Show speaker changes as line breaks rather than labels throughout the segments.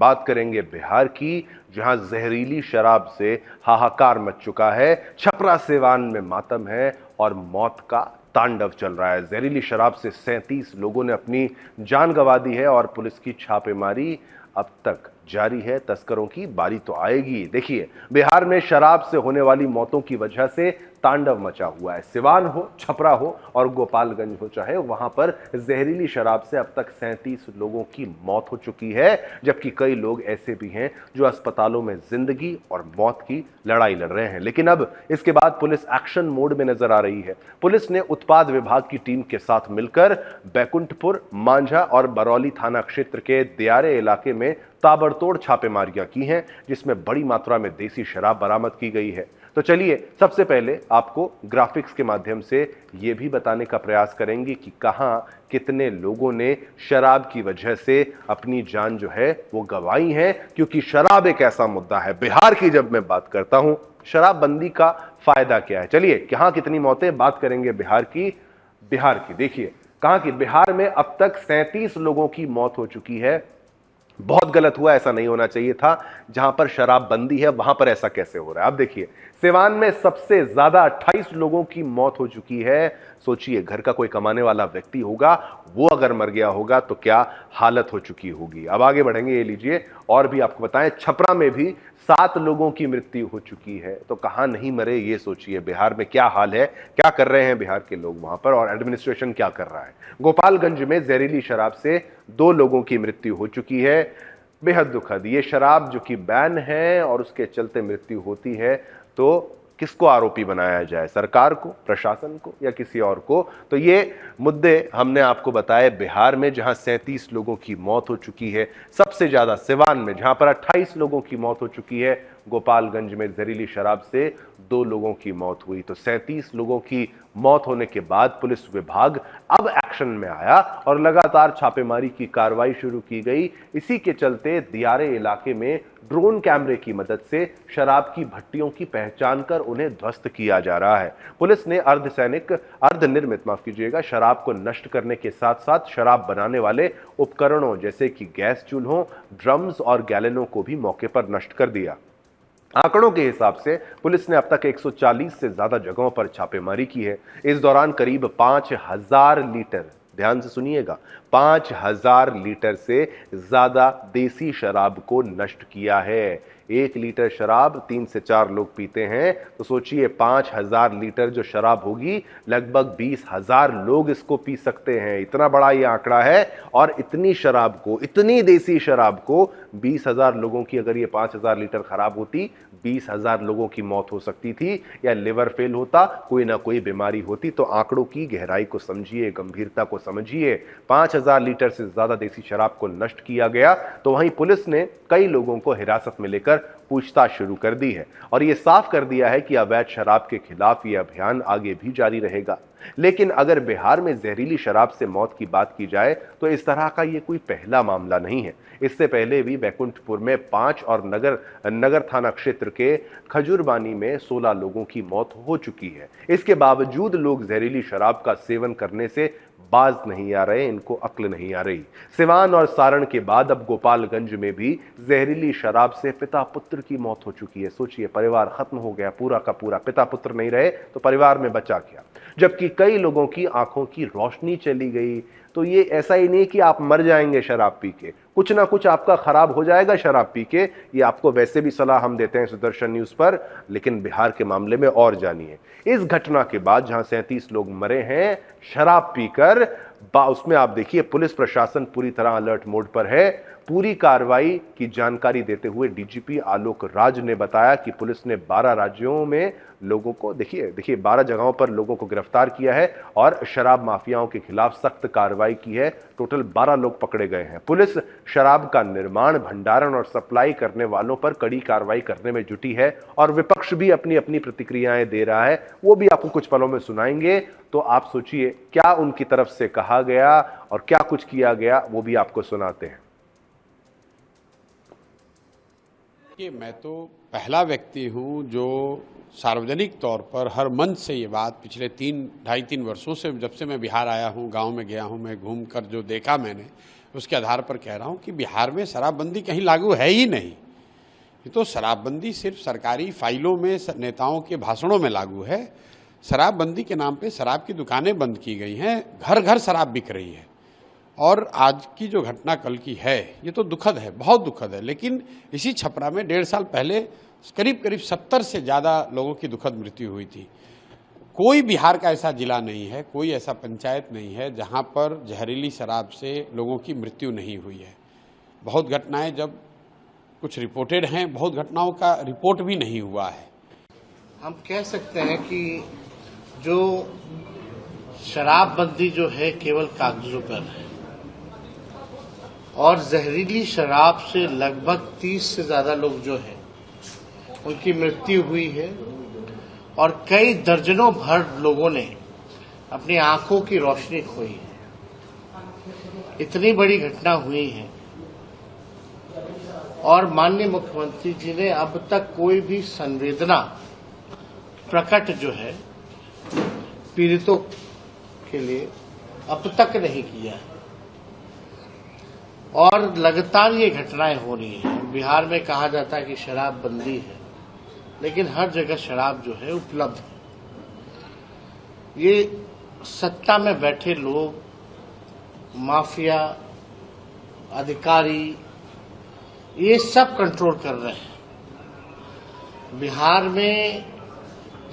बात करेंगे बिहार की, जहां जहरीली शराब से हाहाकार मच चुका है। छपरा सिवान में मातम है और मौत का तांडव चल रहा है। जहरीली शराब से 37 लोगों ने अपनी जान गंवा दी है और पुलिस की छापेमारी अब तक जारी है। तस्करों की बारी तो आएगी। देखिए, बिहार में शराब से होने वाली मौतों की वजह से तांडव मचा हुआ है। सिवान हो, छपरा हो और गोपालगंज हो, चाहे वहां पर जहरीली शराब से अब तक 37 लोगों की मौत हो चुकी है, जबकि कई लोग ऐसे भी हैं जो अस्पतालों में जिंदगी और मौत की लड़ाई लड़ रहे हैं। लेकिन अब इसके बाद पुलिस एक्शन मोड में नजर आ रही है। पुलिस ने उत्पाद विभाग की टीम के साथ मिलकर बैकुंठपुर, मांझा और बरौली थाना क्षेत्र के दियारे इलाके में ताबड़तोड़ छापेमारियां की हैं, जिसमें बड़ी मात्रा में देसी शराब बरामद की गई है। तो चलिए, सबसे पहले आपको ग्राफिक्स के माध्यम से यह भी बताने का प्रयास करेंगे कि कहां कितने लोगों ने शराब की वजह से अपनी जान जो है वो गंवाई है, क्योंकि शराब एक ऐसा मुद्दा है। बिहार की जब मैं बात करता हूं, शराबबंदी का फायदा क्या है, चलिए कहां कितनी मौतें, बात करेंगे बिहार की। देखिए, कहां कि बिहार में अब तक 37 लोगों की मौत हो चुकी है। बहुत गलत हुआ, ऐसा नहीं होना चाहिए था। जहां पर शराबबंदी है वहां पर ऐसा कैसे हो रहा है। अब देखिए, सिवान में सबसे ज्यादा 28 लोगों की मौत हो चुकी है। सोचिए, घर का कोई कमाने वाला व्यक्ति होगा, वो अगर मर गया होगा तो क्या हालत हो चुकी होगी। अब आगे बढ़ेंगे, ये लीजिए और भी आपको बताएं। छपरा में भी 7 लोगों की मृत्यु हो चुकी है। तो कहां नहीं मरे, ये सोचिए बिहार में क्या हाल है, क्या कर रहे हैं बिहार के लोग वहां पर, और एडमिनिस्ट्रेशन क्या कर रहा है। गोपालगंज में जहरीली शराब से 2 लोगों की मृत्यु हो चुकी है। बेहद दुखद, ये शराब जो कि बैन है और उसके चलते मृत्यु होती है, तो किसको आरोपी बनाया जाए, सरकार को, प्रशासन को या किसी और को। तो ये मुद्दे हमने आपको बताए बिहार में, जहां 37 लोगों की मौत हो चुकी है। सबसे ज्यादा सिवान में, जहां पर 28 लोगों की मौत हो चुकी है। गोपालगंज में जहरीली शराब से 2 लोगों की मौत हुई। तो 37 लोगों की मौत होने के बाद पुलिस विभाग अब एक्शन में आया और लगातार छापेमारी की कार्रवाई शुरू की गई। इसी के चलते दियारे इलाके में ड्रोन कैमरे की मदद से शराब की भट्टियों की पहचान कर उन्हें ध्वस्त किया जा रहा है। पुलिस ने अर्धनिर्मित शराब को नष्ट करने के साथ साथ शराब बनाने वाले उपकरणों जैसे कि गैस चूल्हों, ड्रम्स और गैलनों को भी मौके पर नष्ट कर दिया। आंकड़ों के हिसाब से पुलिस ने अब तक 140 से ज्यादा जगहों पर छापेमारी की है। इस दौरान करीब 5000 लीटर, ध्यान से सुनिएगा, 5000 लीटर से ज्यादा देसी शराब को नष्ट किया है। 1 लीटर शराब 3 से 4 लोग पीते हैं, तो सोचिए 5000 लीटर जो शराब होगी, लगभग 20,000 लोग इसको पी सकते हैं। इतना बड़ा ये आंकड़ा है। और इतनी शराब को, इतनी देसी शराब को 20,000 लोगों की अगर ये 5000 लीटर खराब होती, 20,000 लोगों की मौत हो सकती थी, या लिवर फेल होता, कोई ना कोई बीमारी होती। तो आंकड़ों की गहराई को समझिए, गंभीरता को समझिए। 5000 लीटर से ज्यादा देसी शराब को नष्ट किया गया। तो वहीं पुलिस ने कई लोगों को हिरासत में लेकर पूछताछ शुरू कर दी है और यह साफ कर दिया है कि अवैध शराब के खिलाफ यह अभियान आगे भी जारी रहेगा। लेकिन अगर बिहार में जहरीली शराब से मौत की बात की जाए तो इस तरह का यह कोई पहला मामला नहीं है। इससे पहले भी बैकुंठपुर में 5 और नगर थाना क्षेत्र के खजूरबानी में 16 लोगों की मौत हो चुकी है। इसके बावजूद लोग जहरीली शराब का सेवन करने से बाज नहीं आ रहे, इनको अक्ल नहीं आ रही। सिवान और सारण के बाद अब गोपालगंज में भी जहरीली शराब से पिता पुत्र की मौत हो चुकी है। सोचिए, परिवार खत्म हो गया, पूरा का पूरा। पिता पुत्र नहीं रहे तो परिवार में बचा क्या, जबकि कई लोगों की आंखों की रोशनी चली गई। तो ये ऐसा ही नहीं कि आप मर जाएंगे शराब पी के, कुछ ना कुछ आपका खराब हो जाएगा शराब पी के। ये आपको वैसे भी सलाह हम देते हैं सुदर्शन न्यूज पर, लेकिन बिहार के मामले में और जानिए। इस घटना के बाद जहां 37 लोग मरे हैं शराब पीकर, उसमें आप देखिए पुलिस प्रशासन पूरी तरह अलर्ट मोड पर है। पूरी कार्रवाई की जानकारी देते हुए डीजीपी आलोक राज ने बताया कि पुलिस ने 12 राज्यों में लोगों को, देखिए 12 जगहों पर लोगों को गिरफ्तार किया है और शराब माफियाओं के खिलाफ सख्त कार्रवाई की है। टोटल 12 लोग पकड़े गए हैं। पुलिस शराब का निर्माण, भंडारण और सप्लाई करने वालों पर कड़ी कार्रवाई करने में जुटी है और विपक्ष भी अपनी अपनी प्रतिक्रियाएं दे रहा है, वो भी आपको कुछ पलों में सुनाएंगे। तो आप सोचिए क्या उनकी तरफ से कहा गया और क्या कुछ किया गया, वो भी आपको सुनाते हैं।
कि मैं तो पहला व्यक्ति हूं जो सार्वजनिक तौर पर हर मंच से ये बात पिछले 3 ढाई 3 वर्षों से, जब से मैं बिहार आया हूं, गांव में गया हूं, मैं घूमकर जो देखा मैंने, उसके आधार पर कह रहा हूं कि बिहार में शराबबंदी कहीं लागू है ही नहीं। ये तो शराबबंदी सिर्फ सरकारी फाइलों में, नेताओं के भाषणों में लागू है। शराबबंदी के नाम पे शराब की दुकानें बंद की गई हैं, घर घर शराब बिक रही है। और आज की जो घटना कल की है, ये तो दुखद है, बहुत दुखद है। लेकिन इसी छपरा में 1.5 साल पहले करीब 70 से ज़्यादा लोगों की दुखद मृत्यु हुई थी। कोई बिहार का ऐसा जिला नहीं है, कोई ऐसा पंचायत नहीं है जहां पर जहरीली शराब से लोगों की मृत्यु नहीं हुई है। बहुत घटनाएं जब कुछ रिपोर्टेड हैं, बहुत घटनाओं का रिपोर्ट भी नहीं हुआ है।
हम कह सकते हैं कि जो शराबबंदी जो है केवल कागजों पर है और जहरीली शराब से लगभग 30 से ज्यादा लोग जो हैं उनकी मृत्यु हुई है और कई दर्जनों भर लोगों ने अपनी आंखों की रोशनी खोई है। इतनी बड़ी घटना हुई है और माननीय मुख्यमंत्री जी ने अब तक कोई भी संवेदना प्रकट जो है पीड़ितों के लिए अब तक नहीं किया है और लगातार ये घटनाएं हो रही हैं। बिहार में कहा जाता है कि शराब बंदी है, लेकिन हर जगह शराब जो है उपलब्ध है। ये सत्ता में बैठे लोग, माफिया, अधिकारी, ये सब कंट्रोल कर रहे हैं। बिहार में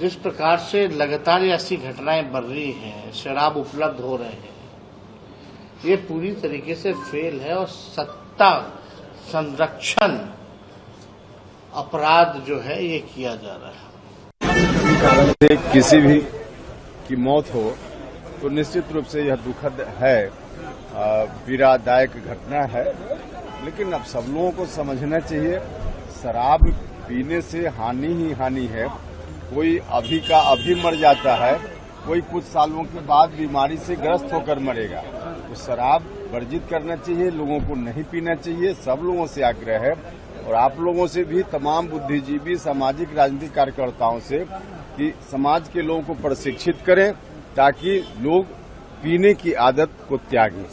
जिस प्रकार से लगातार ऐसी घटनाएं बढ़ रही हैं, शराब उपलब्ध हो रहे हैं, ये पूरी तरीके से फेल है और सत्ता संरक्षण अपराध जो है ये किया जा रहा है।
किसी भी की मौत हो तो निश्चित रूप से यह दुखद है, पीड़ादायक घटना है। लेकिन अब सब लोगों को समझना चाहिए, शराब पीने से हानि ही हानि है। कोई अभी का अभी मर जाता है, कोई कुछ सालों के बाद बीमारी से ग्रस्त होकर मरेगा। तो शराब वर्जित करना चाहिए, लोगों को नहीं पीना चाहिए। सब लोगों से आग्रह है और आप लोगों से भी, तमाम बुद्धिजीवी, सामाजिक राजनीतिक कार्यकर्ताओं से, कि समाज के लोगों को प्रशिक्षित करें ताकि लोग पीने की आदत को त्यागें।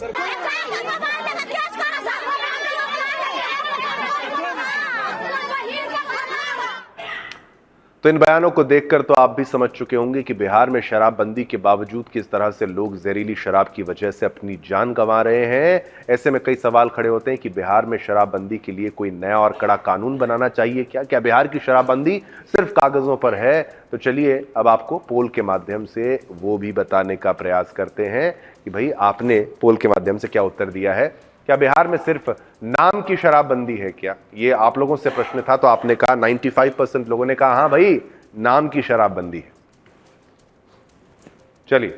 तो इन बयानों को देखकर तो आप भी समझ चुके होंगे कि बिहार में शराबबंदी के बावजूद किस तरह से लोग जहरीली शराब की वजह से अपनी जान गंवा रहे हैं। ऐसे में कई सवाल खड़े होते हैं कि बिहार में शराबबंदी के लिए कोई नया और कड़ा कानून बनाना चाहिए क्या बिहार की शराबबंदी सिर्फ कागजों पर है? तो चलिए अब आपको पोल के माध्यम से वो भी बताने का प्रयास करते हैं कि भाई आपने पोल के माध्यम से क्या उत्तर दिया है। क्या बिहार में सिर्फ नाम की शराबबंदी है क्या? ये आप लोगों से प्रश्न था तो आपने कहा 95% लोगों ने कहा हाँ भाई नाम की शराबबंदी है। चलिए